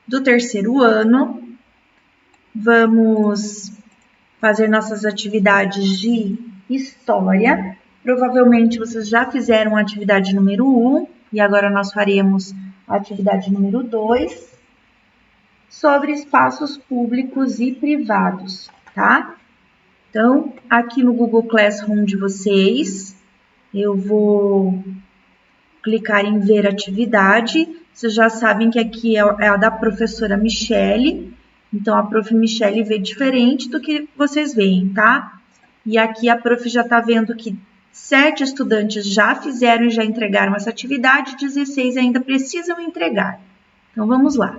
do terceiro ano. Vamos fazer nossas atividades de história. Provavelmente vocês já fizeram a atividade número 1 e agora nós faremos a atividade número 2 sobre espaços públicos e privados, tá? Então, aqui no Google Classroom de vocês, eu vou clicar em ver atividade. Vocês já sabem que aqui é a da professora Michele. Então, a prof. Michele vê diferente do que vocês veem, tá? E aqui a prof. já está vendo que 7 estudantes já fizeram e já entregaram essa atividade, 16 ainda precisam entregar. Então, vamos lá.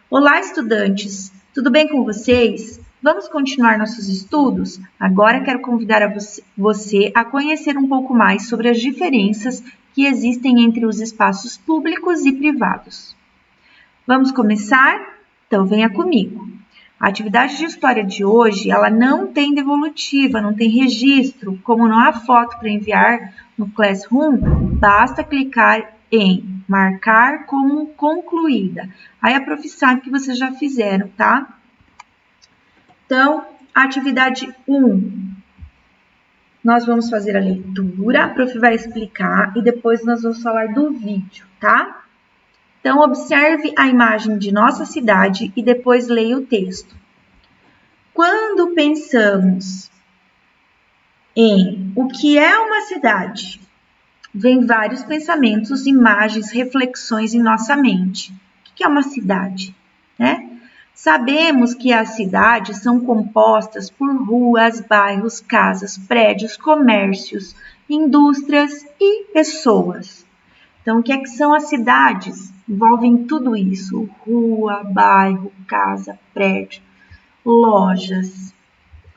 Olá, estudantes! Tudo bem com vocês? Vamos continuar nossos estudos? Agora quero convidar você a conhecer um pouco mais sobre as diferenças que existem entre os espaços públicos e privados. Vamos começar? Então, venha comigo. A atividade de história de hoje, ela não tem devolutiva, não tem registro. Como não há foto para enviar no Classroom, basta clicar em marcar como concluída. Aí a prof sabe que vocês já fizeram, tá? Então, atividade 1. Nós vamos fazer a leitura, a prof vai explicar e depois nós vamos falar do vídeo, tá? Então, observe a imagem de nossa cidade e depois leia o texto. Quando pensamos em o que é uma cidade, vem vários pensamentos, imagens, reflexões em nossa mente. O que é uma cidade? Né? Sabemos que as cidades são compostas por ruas, bairros, casas, prédios, comércios, indústrias e pessoas. Então, o que são as cidades? Envolvem tudo isso: rua, bairro, casa, prédio, lojas,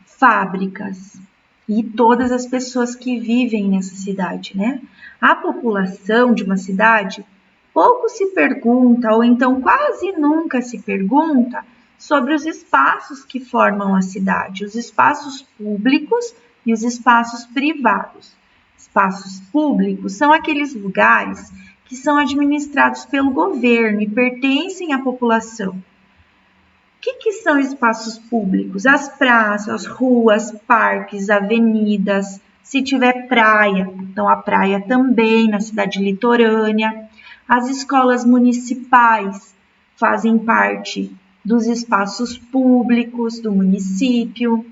fábricas e todas as pessoas que vivem nessa cidade, né? A população de uma cidade pouco se pergunta, ou então quase nunca se pergunta, sobre os espaços que formam a cidade, os espaços públicos e os espaços privados. Espaços públicos são aqueles lugares que são administrados pelo governo e pertencem à população. O que são espaços públicos? As praças, ruas, parques, avenidas, se tiver praia, então a praia também na cidade litorânea. As escolas municipais fazem parte dos espaços públicos do município.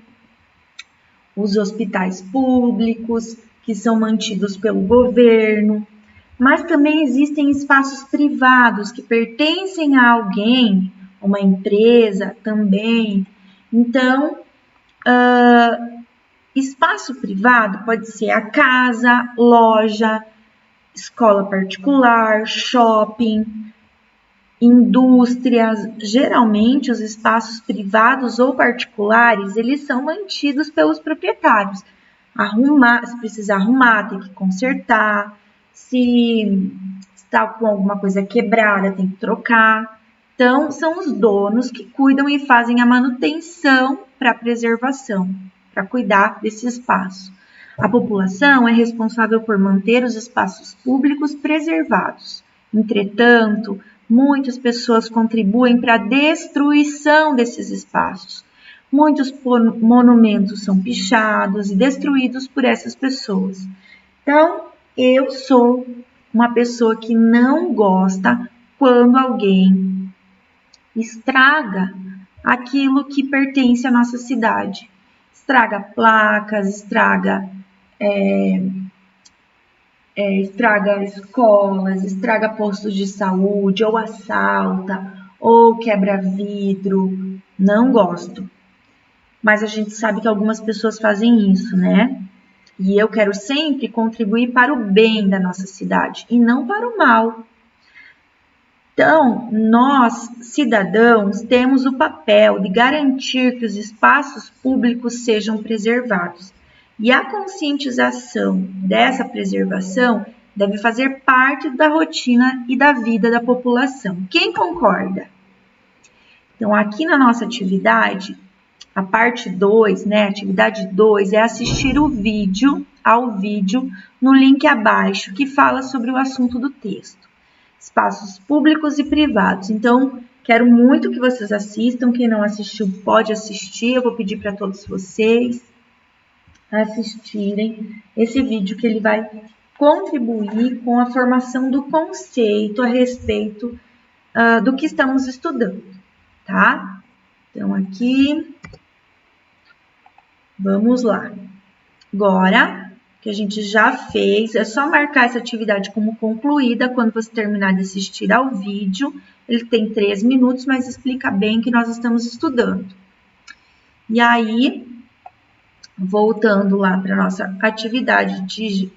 Os hospitais públicos, que são mantidos pelo governo. Mas também existem espaços privados que pertencem a alguém, uma empresa também. Então, espaço privado pode ser a casa, loja, escola particular, shopping, indústrias. Geralmente, os espaços privados ou particulares, eles são mantidos pelos proprietários. Se precisar arrumar, tem que consertar. Se está com alguma coisa quebrada, tem que trocar. Então, são os donos que cuidam e fazem a manutenção para a preservação, para cuidar desse espaço. A população é responsável por manter os espaços públicos preservados. Entretanto, muitas pessoas contribuem para a destruição desses espaços. Muitos monumentos são pichados e destruídos por essas pessoas. Então, eu sou uma pessoa que não gosta quando alguém estraga aquilo que pertence à nossa cidade. Estraga placas, estraga escolas, estraga postos de saúde, ou assalta, ou quebra vidro. Não gosto. Mas a gente sabe que algumas pessoas fazem isso, né? E eu quero sempre contribuir para o bem da nossa cidade e não para o mal. Então, nós, cidadãos, temos o papel de garantir que os espaços públicos sejam preservados. E a conscientização dessa preservação deve fazer parte da rotina e da vida da população. Quem concorda? Então, aqui na nossa atividade, a parte 2, né, atividade 2, é assistir ao vídeo no link abaixo, que fala sobre o assunto do texto. Espaços públicos e privados. Então, Quero muito que vocês assistam. Quem não assistiu, pode assistir. Eu vou pedir para todos vocês assistirem esse vídeo, que ele vai contribuir com a formação do conceito a respeito do que estamos estudando, tá? Então, aqui, vamos lá. Agora, que a gente já fez, é só marcar essa atividade como concluída quando você terminar de assistir ao vídeo. Ele tem 3 minutos, mas explica bem o que nós estamos estudando. E aí, voltando lá para a nossa atividade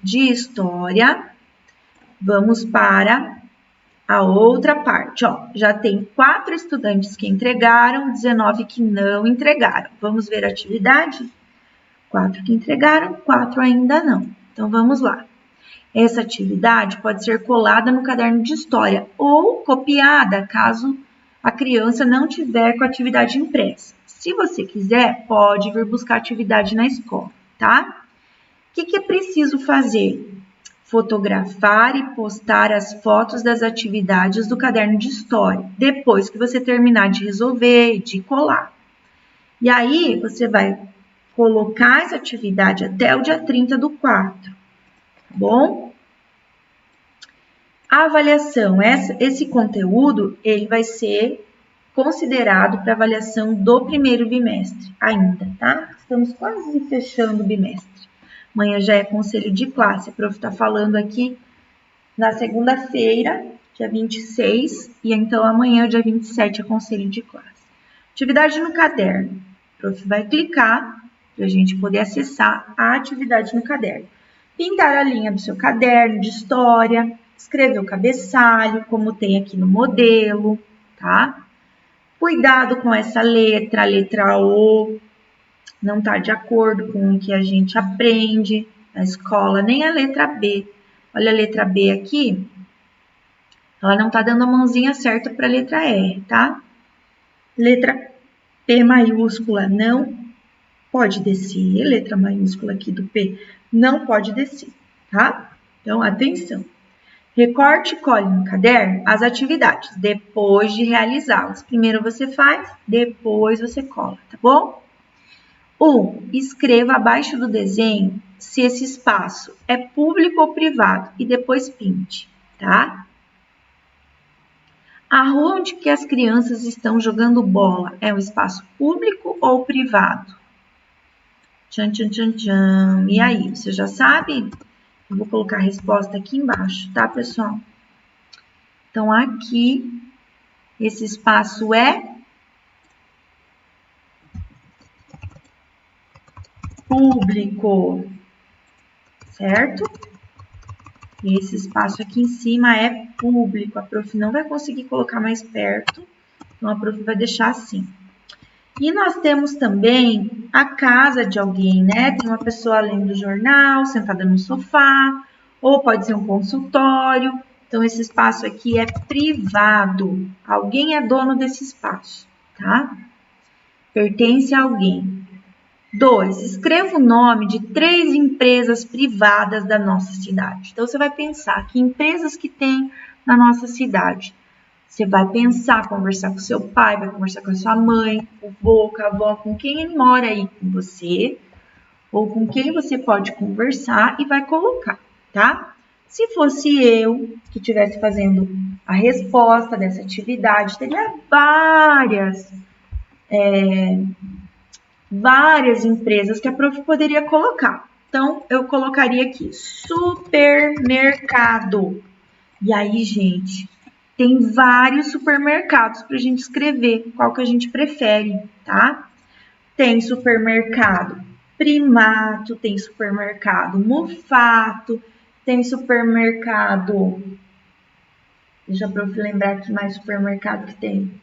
de história, vamos para a outra parte. Ó, já tem 4 estudantes que entregaram, 19 que não entregaram. Vamos ver a atividade? 4 que entregaram, 4 ainda não. Então, vamos lá. Essa atividade pode ser colada no caderno de história ou copiada, caso a criança não tiver com a atividade impressa. Se você quiser, pode vir buscar atividade na escola, tá? O que é preciso fazer? Fotografar e postar as fotos das atividades do caderno de história, depois que você terminar de resolver e de colar. E aí, você vai colocar essa atividade até o dia 30/4, tá bom? A avaliação, esse conteúdo, ele vai ser considerado para avaliação do primeiro bimestre ainda, tá? Estamos quase fechando o bimestre. Amanhã já é conselho de classe. A prof está falando aqui na segunda-feira, dia 26, e então amanhã, dia 27, é conselho de classe. Atividade no caderno. A prof vai clicar para a gente poder acessar a atividade no caderno. Pintar a linha do seu caderno de história, escrever o cabeçalho, como tem aqui no modelo, tá? Cuidado com essa letra, a letra O, não está de acordo com o que a gente aprende na escola, nem a letra B. Olha a letra B aqui, ela não está dando a mãozinha certa para a letra R, tá? Letra P maiúscula não pode descer, letra maiúscula aqui do P não pode descer, tá? Então, atenção. Recorte e cole no caderno as atividades, depois de realizá-las. Primeiro você faz, depois você cola, tá bom? 1. Escreva abaixo do desenho se esse espaço é público ou privado e depois pinte, tá? A rua onde que as crianças estão jogando bola é um espaço público ou privado? Tchan, tchan, tchan, tchan. E aí, você já sabe? Eu vou colocar a resposta aqui embaixo, tá, pessoal? Então, aqui, esse espaço é público, certo? E esse espaço aqui em cima é público. A prof não vai conseguir colocar mais perto, então a prof vai deixar assim. E nós temos também a casa de alguém, né? Tem uma pessoa lendo o jornal, sentada no sofá, ou pode ser um consultório. Então, esse espaço aqui é privado. Alguém é dono desse espaço, tá? Pertence a alguém. 2. Escreva o nome de 3 empresas privadas da nossa cidade. Então, você vai pensar que empresas que tem na nossa cidade. Você vai pensar, conversar com seu pai, vai conversar com a sua mãe, com o vô, com a avó, com quem ele mora aí com você, ou com quem você pode conversar e vai colocar, tá? Se fosse eu que estivesse fazendo a resposta dessa atividade, teria várias empresas que a prof poderia colocar. Então, eu colocaria aqui, supermercado. E aí, gente, tem vários supermercados para a gente escrever qual que a gente prefere, tá? Tem supermercado Primato, tem supermercado Mufato, tem supermercado... Deixa eu lembrar aqui mais supermercado que tem.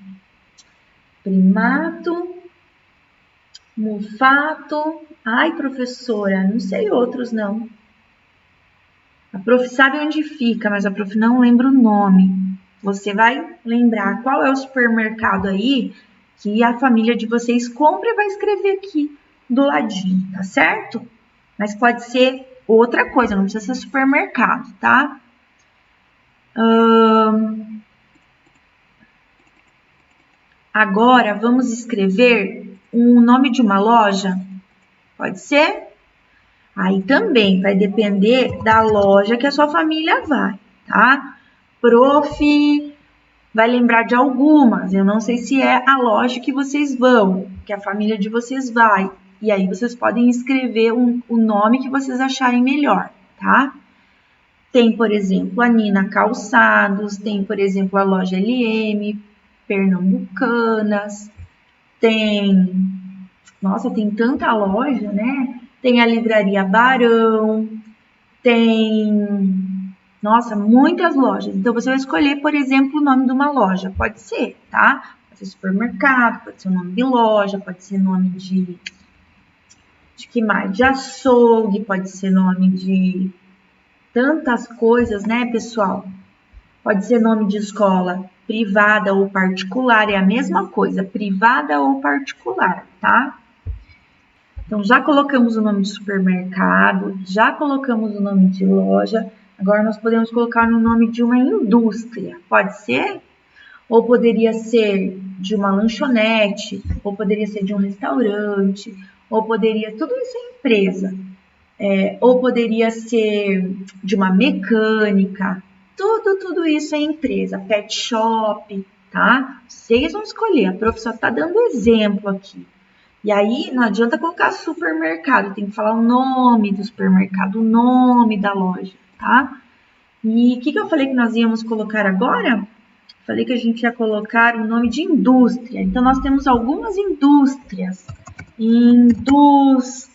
Primato, Mufato... Ai, professora, não sei outros não. A prof sabe onde fica, mas a prof não lembra o nome. Você vai lembrar qual é o supermercado aí que a família de vocês compra e vai escrever aqui do ladinho, tá certo? Mas pode ser outra coisa, não precisa ser supermercado, tá? Agora, vamos escrever o nome de uma loja? Pode ser? Aí também vai depender da loja que a sua família vai, tá? Prof. vai lembrar de algumas, eu não sei se é a loja que vocês vão, que a família de vocês vai. E aí vocês podem escrever o nome que vocês acharem melhor, tá? Tem, por exemplo, a Nina Calçados, tem, por exemplo, a loja LM, Pernambucanas, tem... Nossa, tem tanta loja, né? Tem a Livraria Barão, tem... Nossa, muitas lojas. Então, você vai escolher, por exemplo, o nome de uma loja. Pode ser, tá? Pode ser supermercado, pode ser o nome de loja, pode ser nome de que mais? De açougue, pode ser nome de tantas coisas, né, pessoal? Pode ser nome de escola privada ou particular, é a mesma coisa, privada ou particular, tá? Então, já colocamos o nome de supermercado, já colocamos o nome de loja, agora nós podemos colocar no nome de uma indústria, pode ser? Ou poderia ser de uma lanchonete, ou poderia ser de um restaurante, ou poderia... Tudo isso é empresa. Ou poderia ser de uma mecânica, tudo isso é empresa, pet shop, tá? Vocês vão escolher, a professora está dando exemplo aqui. E aí não adianta colocar supermercado, tem que falar o nome do supermercado, o nome da loja, tá? E o que eu falei que nós íamos colocar agora? Falei que a gente ia colocar o nome de indústria. Então, nós temos algumas indústrias. Indústria.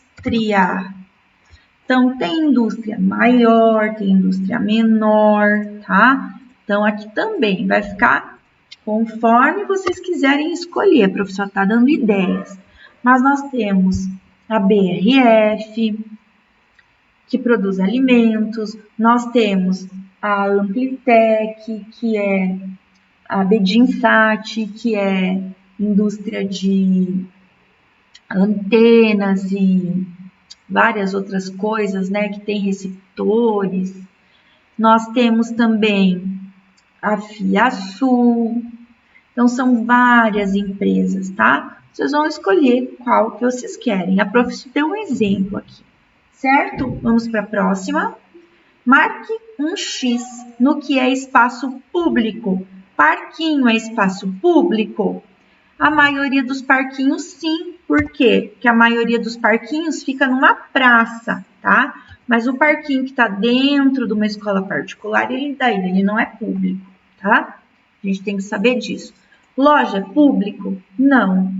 Então, tem indústria maior, tem indústria menor, tá? Então, aqui também vai ficar conforme vocês quiserem escolher. A professora está dando ideias. Mas nós temos a BRF, que produz alimentos. Nós temos a Amplitec, que é a Bedinsat, que é indústria de antenas e várias outras coisas, né, que tem receptores. Nós temos também a Fiasul. Então, são várias empresas, tá? Vocês vão escolher qual que vocês querem. A professora deu um exemplo aqui, certo? Vamos para a próxima. Marque um X no que é espaço público. Parquinho é espaço público? A maioria dos parquinhos, sim. Por quê? Porque a maioria dos parquinhos fica numa praça, tá? Mas o parquinho que está dentro de uma escola particular, ele não é público, tá? A gente tem que saber disso. Loja, público? Não.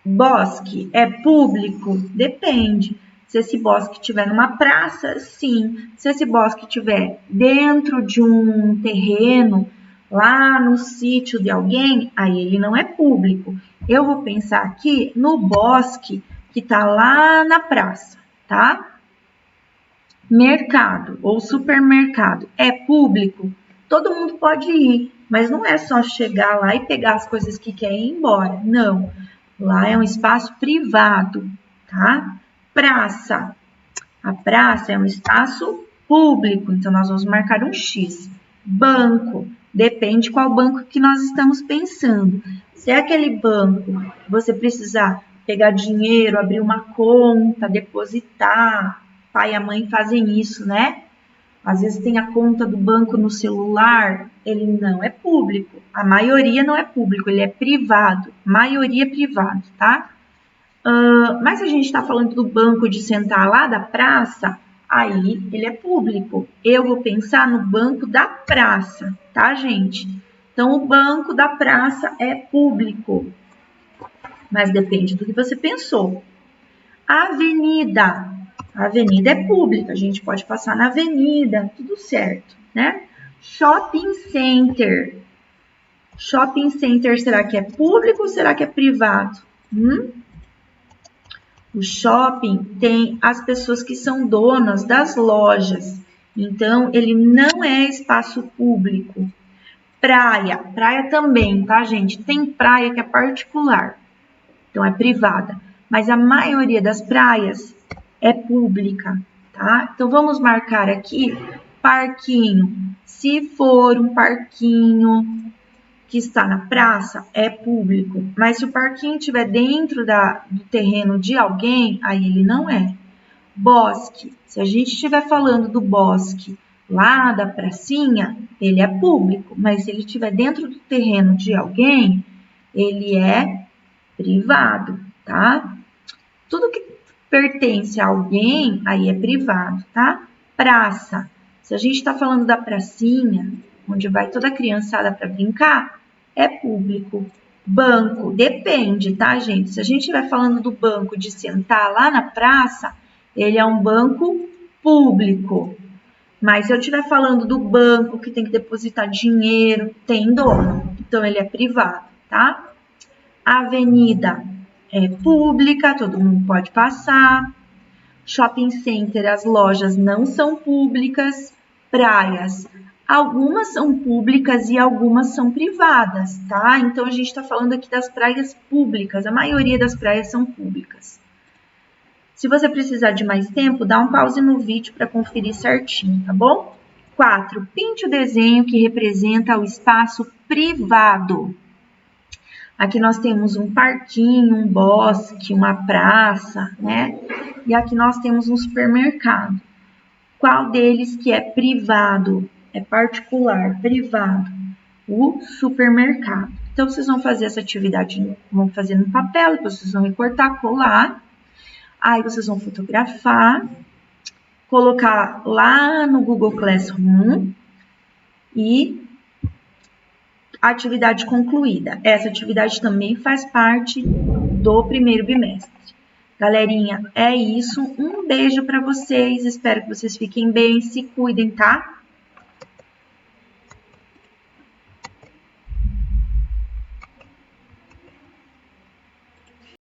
Bosque, é público? Depende. Se esse bosque estiver numa praça, sim. Se esse bosque estiver dentro de um terreno, lá no sítio de alguém, aí ele não é público. Eu vou pensar aqui no bosque que está lá na praça, tá? Mercado ou supermercado é público? Todo mundo pode ir, mas não é só chegar lá e pegar as coisas que quer e ir embora. Não, lá é um espaço privado, tá? Praça. A praça é um espaço público, então nós vamos marcar um X. Banco. Depende qual banco que nós estamos pensando. Se é aquele banco que você precisar pegar dinheiro, abrir uma conta, depositar, pai e a mãe fazem isso, né? Às vezes tem a conta do banco no celular, ele não é público. A maioria não é público, ele é privado. Maioria privado, tá? Mas se a gente está falando do banco de sentar lá da praça, aí ele é público. Eu vou pensar no banco da praça, tá, gente? Então, o banco da praça é público, mas depende do que você pensou. Avenida. A avenida é pública, a gente pode passar na avenida, tudo certo, né? Shopping center. Shopping center, será que é público ou será que é privado? O shopping tem as pessoas que são donas das lojas, então ele não é espaço público. Praia também, tá, gente? Tem praia que é particular, então é privada, mas a maioria das praias é pública, tá? Então vamos marcar aqui parquinho. Se for um parquinho que está na praça, é público. Mas se o parquinho estiver dentro do terreno de alguém, aí ele não é. Bosque, se a gente estiver falando do bosque lá da pracinha, ele é público. Mas se ele estiver dentro do terreno de alguém, ele é privado, tá? Tudo que pertence a alguém, aí é privado, tá? Praça, se a gente está falando da pracinha, onde vai toda a criançada para brincar, é público. Banco, depende, tá, gente? Se a gente estiver falando do banco de sentar lá na praça, ele é um banco público. Mas se eu estiver falando do banco que tem que depositar dinheiro, tem dono. Então, ele é privado, tá? Avenida é pública, todo mundo pode passar. Shopping center, as lojas não são públicas. Praias, algumas são públicas e algumas são privadas, tá? Então, a gente está falando aqui das praias públicas. A maioria das praias são públicas. Se você precisar de mais tempo, dá um pause no vídeo para conferir certinho, tá bom? 4. Pinte o desenho que representa o espaço privado. Aqui nós temos um parquinho, um bosque, uma praça, né? E aqui nós temos um supermercado. Qual deles que é privado? É particular, privado. O supermercado. Então, vocês vão fazer essa atividade, vão fazer no papel, depois vocês vão recortar, colar. Aí vocês vão fotografar, colocar lá no Google Classroom e atividade concluída. Essa atividade também faz parte do primeiro bimestre. Galerinha, é isso. Um beijo para vocês. Espero que vocês fiquem bem, se cuidem, tá?